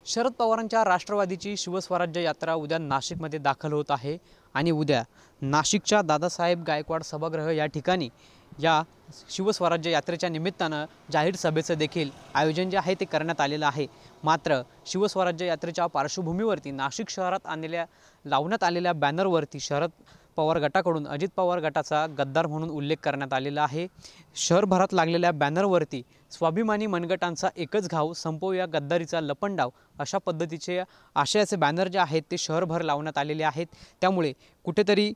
शरद पवारांच्या राष्ट्रवादीची शिवस्वराज्य यात्रा उद्या नाशिकमध्ये दाखल होत आहे आणि उद्या नाशिकच्या दादासाहेब गायकवाड सभागृह या ठिकाणी या शिवस्वराज्य यात्रेच्या निमित्तानं जाहीर सभेचं देखील आयोजन जे आहे ते करण्यात आलेलं आहे। मात्र शिवस्वराज्य यात्रेच्या पार्श्वभूमीवरती नाशिक शहरात लावण्यात आलेल्या बॅनरवरती शरद पवार गटाकडून अजित पवार गटाचा गद्दार म्हणून उल्लेख करण्यात आलेला आहे। शहरभरात लागलेल्या बॅनरवरती स्वाभिमानी मनगटांचा एकच घाव, संपवूया गद्दारीचा लपंडाव अशा पद्धतीचे आशयाचे बॅनर जे आहेत ते शहरभर लावण्यात आलेले आहेत। त्यामुळे कुठेतरी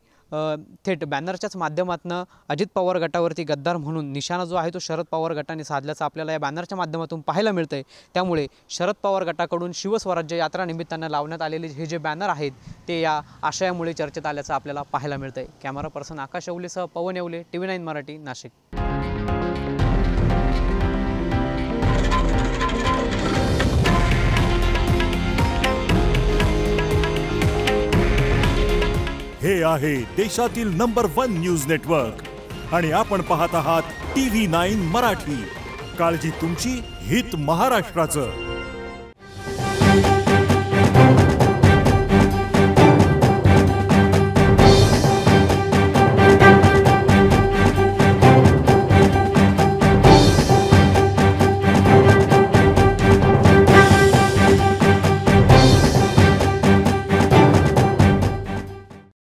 थेट बॅनरच्याच माध्यमातून अजित पवार गटावरती गद्दार म्हणून निशाणा जो आहे तो शरद पवार गटाने साधल्याचा आपल्याला या बॅनरच्या माध्यमातून पाहायला मिळतंय। त्यामुळे शरद पवार गटाकडून शिवस्वराज्य यात्रा निमित्तानं लावण्यात आलेले हे जे बॅनर आहेत ते या आशयामुळे चर्चेत आल्याचं आपल्याला पाहायला मिळतंय। कॅमेरा पर्सन आकाश येवलेसह पवन येवले, TV9 मराठी, नाशिक। हे आहे देशातील नंबर 1 न्यूज नेटवर्क आणि आपण पाहत आहात TV9 मराठी। काळजी तुमची, हित महाराष्ट्राचं।